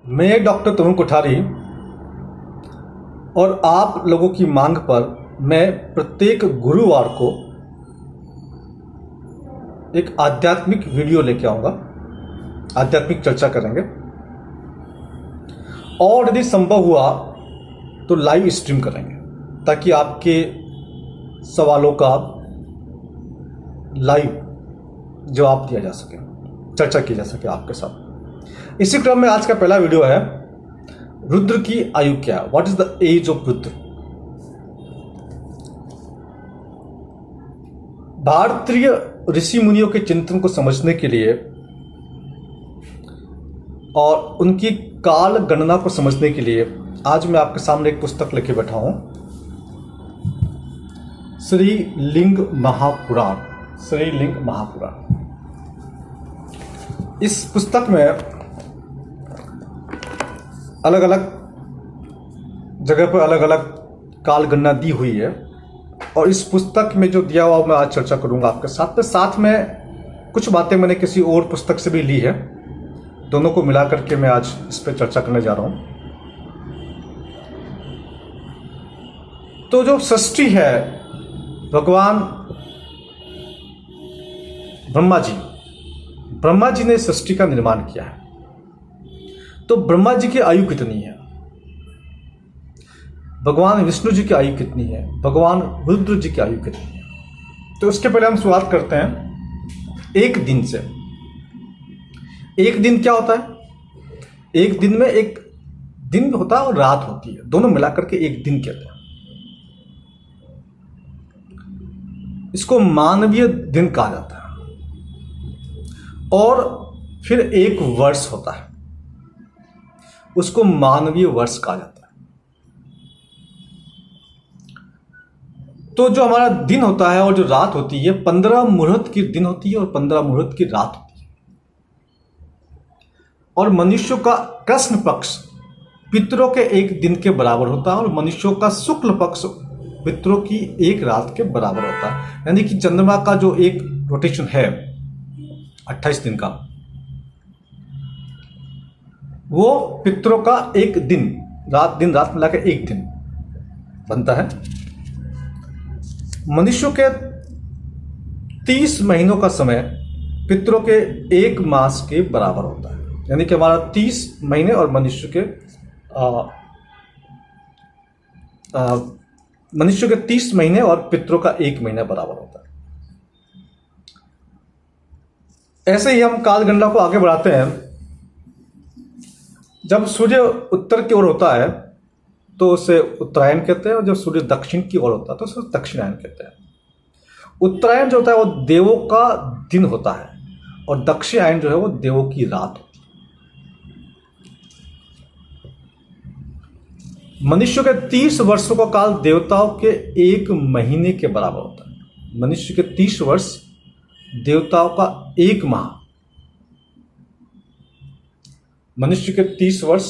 मैं डॉक्टर तरुण कोठारी और आप लोगों की मांग पर मैं प्रत्येक गुरुवार को एक आध्यात्मिक वीडियो लेके आऊँगा। आध्यात्मिक चर्चा करेंगे और यदि संभव हुआ तो लाइव स्ट्रीम करेंगे ताकि आपके सवालों का लाइव जवाब दिया जा सके, चर्चा की जा सके आपके साथ। इसी क्रम में आज का पहला वीडियो है रुद्र की आयु क्या, what is the age of Rudra. भारतीय ऋषि मुनियों के चिंतन को समझने के लिए और उनकी काल गणना को समझने के लिए आज मैं आपके सामने एक पुस्तक लेके बैठा हूं, श्री लिंग महापुराण। श्री लिंग महापुराण। इस पुस्तक में अलग अलग जगह पर अलग अलग काल गणना दी हुई है और इस पुस्तक में जो दिया हुआ मैं आज चर्चा करूंगा आपके साथ में कुछ बातें मैंने किसी और पुस्तक से भी ली है। दोनों को मिला करके मैं आज इस पर चर्चा करने जा रहा हूं। तो जो सृष्टि है, भगवान ब्रह्मा जी ने सृष्टि का निर्माण किया है। तो ब्रह्मा जी की आयु कितनी है, भगवान विष्णु जी की आयु कितनी है, भगवान रुद्र जी की आयु कितनी है। तो उसके पहले हम शुरुआत करते हैं एक दिन से। एक दिन क्या होता है? एक दिन में एक दिन होता है और रात होती है, दोनों मिलाकर के एक दिन कहते हैं। इसको मानवीय दिन कहा जाता है। और फिर एक वर्ष होता है, उसको मानवीय वर्ष कहा जाता है। तो जो हमारा दिन होता है और जो रात होती है, 15 मुहूर्त की दिन होती है और 15 मुहूर्त की रात होती है। और मनुष्यों का कृष्ण पक्ष पितरों के एक दिन के बराबर होता है और मनुष्यों का शुक्ल पक्ष पितरों की एक रात के बराबर होता है। यानी कि चंद्रमा का जो एक रोटेशन है 28 दिन का, वो पितरों का एक दिन रात मिलाकर एक दिन बनता है। मनुष्यों के 30 महीनों का समय पितरों के एक मास के बराबर होता है। यानी कि हमारा 30 महीने और मनुष्य के 30 महीने और पितरों का एक महीना बराबर होता है। ऐसे ही हम काल गणना को आगे बढ़ाते हैं। जब सूर्य उत्तर की ओर होता है तो उसे उत्तरायण कहते हैं और जब सूर्य दक्षिण की ओर होता है तो उसे दक्षिणायन कहते हैं। उत्तरायण जो होता है वो देवों का दिन होता है और दक्षिणायन जो है वो देवों की रात होती है। मनुष्य के 30 वर्षों का काल देवताओं के एक महीने के बराबर होता है। मनुष्य के 30 वर्ष देवताओं का एक माह, मनुष्य के 30 वर्ष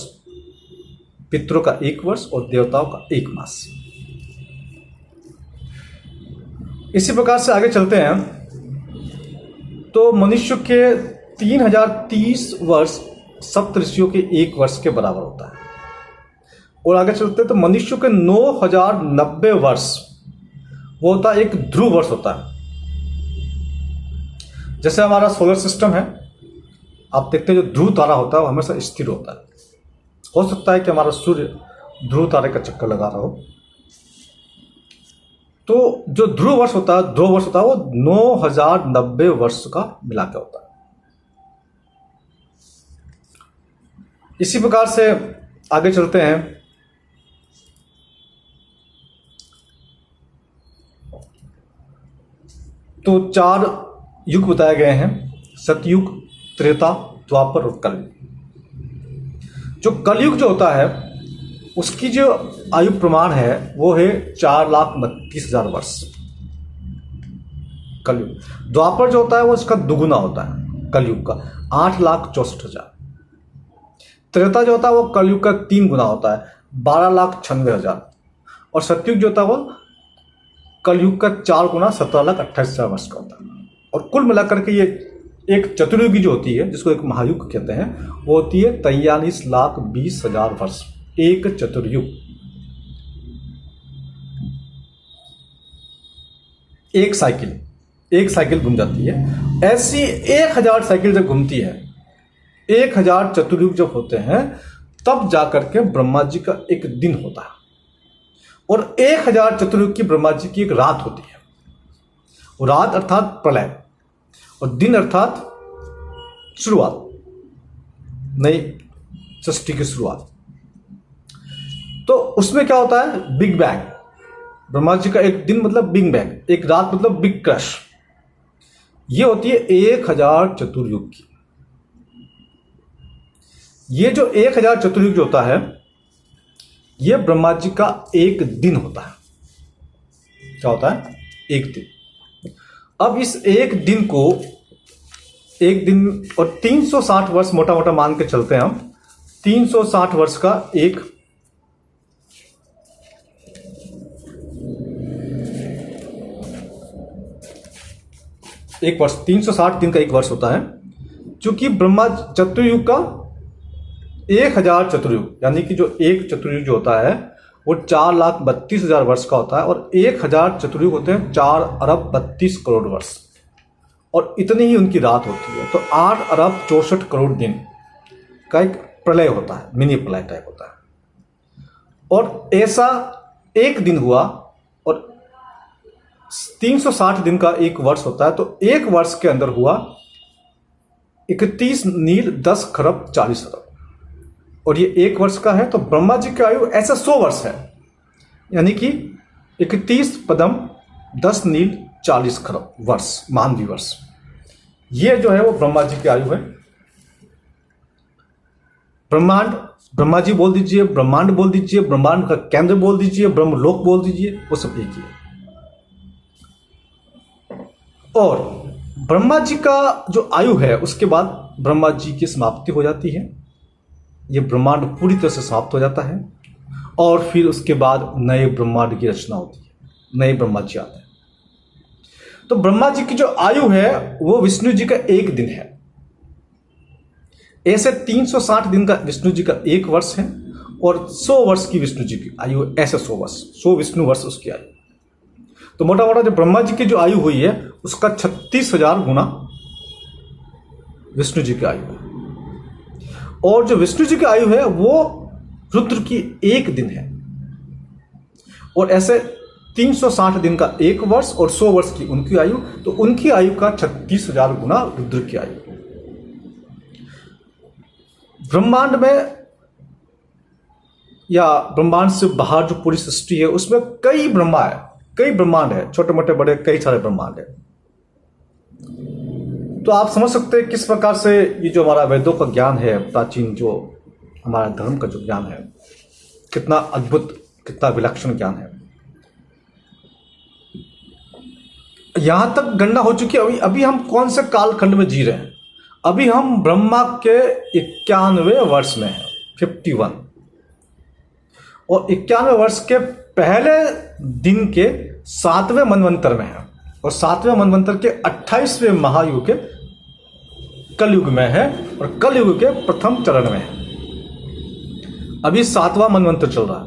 पितरों का एक वर्ष और देवताओं का एक मास। इसी प्रकार से आगे चलते हैं तो मनुष्य के 3030 वर्ष सप्तऋषियों के एक वर्ष के बराबर होता है। और आगे चलते हैं तो मनुष्य के 9090 वर्ष वो होता है, एक ध्रुव वर्ष होता है। जैसे हमारा सोलर सिस्टम है, आप देखते हैं जो ध्रुव तारा होता है वो हमेशा स्थिर होता है। हो सकता है कि हमारा सूर्य ध्रुव तारे का चक्कर लगा रहा हो। तो जो ध्रुव वर्ष होता है वो 9090 वर्ष का मिलाकर होता है। इसी प्रकार से आगे चलते हैं तो 4 युग बताए गए हैं, सतयुग, त्रेता, द्वापर और कलयुग। जो कलयुग जो होता है उसकी जो आयु प्रमाण है वो है 4,32,000 वर्ष कलयुग। द्वापर जो होता है वो इसका दुगुना होता है कलयुग का, 8,64,000। त्रेता जो होता है वो कलयुग का 3 गुना होता है, 12,96,000। और सतयुग जो होता है वो कलयुग का 4 गुना, 17,28,000 वर्ष का होता है। और कुल मिलाकर के ये एक चतुर्युगी जो होती है, जिसको एक महायुग कहते हैं, वो होती है 43,20,000 वर्ष, एक चतुर्युग। एक साइकिल घूम जाती है। ऐसी 1,000 साइकिल जब घूमती है, 1,000 चतुर्युग जब होते हैं, तब जाकर के ब्रह्मा जी का एक दिन होता है। और 1,000 चतुर्युग की ब्रह्मा जी की एक रात होती है। वो रात अर्थात प्रलय, और दिन अर्थात शुरुआत, नई सृष्टि की शुरुआत। तो उसमें क्या होता है, बिग बैंग। ब्रह्मा जी का एक दिन मतलब बिग बैंग, एक रात मतलब बिग क्रश। ये होती है 1,000 चतुर्युग की। ये जो 1,000 चतुर्युग जो होता है, ये ब्रह्मा जी का एक दिन होता है। क्या होता है, एक दिन। अब इस एक दिन को, एक दिन और 360 वर्ष मोटा मोटा मान के चलते हैं हम। 360 वर्ष का एक वर्ष, 360 दिन का एक वर्ष होता है। चूंकि ब्रह्मा चतुर्युग का 1,000 चतुर्युग, यानी कि जो एक चतुर्युग जो होता है वो 4,32,000 वर्ष का होता है, और 1,000 चतुर्युग होते हैं 4,32,00,000 वर्ष, और इतनी ही उनकी रात होती है। तो 8,64,00,000 दिन का एक प्रलय होता है, मिनी प्रलय टाइप होता है। और ऐसा एक दिन हुआ, और 360 दिन का एक वर्ष होता है। तो एक वर्ष के अंदर हुआ 31 नील 10 खरब 40 अरब, और ये एक वर्ष का है। तो ब्रह्मा जी की आयु ऐसा 100 वर्ष है, यानी कि 31 पदम 10 नील 40 खरब वर्ष, मानवी वर्ष। ये जो है वो ब्रह्मा जी की आयु है। ब्रह्मांड, ब्रह्मा जी बोल दीजिए, ब्रह्मांड बोल दीजिए, ब्रह्मांड का केंद्र बोल दीजिए, ब्रह्मलोक बोल दीजिए, वो सब एक ही है। और ब्रह्मा जी का जो आयु है, उसके बाद ब्रह्मा जी की समाप्ति हो जाती है। ये ब्रह्मांड पूरी तरह से समाप्त हो जाता है, और फिर उसके बाद नए ब्रह्मांड की रचना होती है, नए ब्रह्मा जी आते हैं। तो ब्रह्मा जी की जो आयु है वो विष्णु जी का एक दिन है। ऐसे 360 दिन का विष्णु जी का एक वर्ष है, और 100 वर्ष की विष्णु जी की आयु, ऐसे 100 वर्ष, 100 विष्णु वर्ष उसकी आयु। तो मोटा मोटा जो ब्रह्मा जी की जो आयु हुई है, उसका 36,000 गुना विष्णु जी की आयु है। और जो विष्णु जी की आयु है वो रुद्र की एक दिन है। और ऐसे 360 दिन का एक वर्ष और 100 वर्ष की उनकी आयु, तो उनकी आयु का 36,000 गुना रुद्र की आयु। ब्रह्मांड में, या ब्रह्मांड से बाहर जो पूरी सृष्टि है, उसमें कई ब्रह्मा है, कई ब्रह्मांड है, छोटे मोटे बड़े कई सारे ब्रह्मांड है। तो आप समझ सकते हैं किस प्रकार से ये जो हमारा वेदों का ज्ञान है, प्राचीन जो हमारा धर्म का जो ज्ञान है, कितना अद्भुत, कितना विलक्षण ज्ञान है। यहां तक गणना हो चुकी है। अभी हम कौन से कालखंड में जी रहे हैं? अभी हम ब्रह्मा के 91वें वर्ष में हैं, 51। और 91 वर्ष के पहले दिन के 7वें मनवंतर में है, और 7वें मनवंतर के 28वें महायुग के कलयुग में है, और कलयुग के प्रथम चरण में है। अभी 7वां मनवंतर चल रहा है।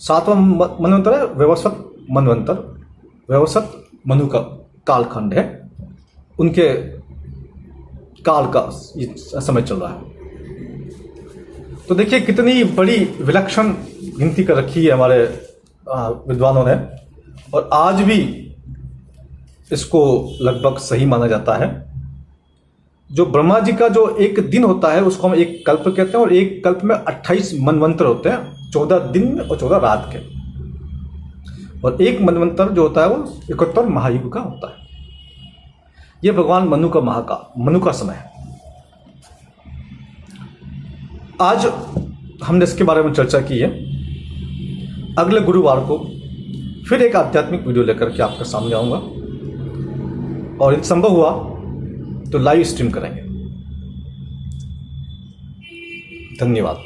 7वां मनवंतर है व्यवस्वत मनवंतर, व्यवस्वत मनु का कालखंड है, उनके काल का समय चल रहा है। तो देखिए कितनी बड़ी विलक्षण गिनती कर रखी है हमारे विद्वानों ने, और आज भी इसको लगभग सही माना जाता है। जो ब्रह्मा जी का जो एक दिन होता है उसको हम एक कल्प कहते हैं, और एक कल्प में 28 मनवंतर होते हैं, 14 दिन और 14 रात के। और एक मनवंतर जो होता है वो 71 महायुग का होता है। ये भगवान मनु का समय है। आज हमने इसके बारे में चर्चा की है। अगले गुरुवार को फिर एक आध्यात्मिक वीडियो लेकर के आपके सामने आऊंगा, और यदि संभव हुआ तो लाइव स्ट्रीम करेंगे। धन्यवाद।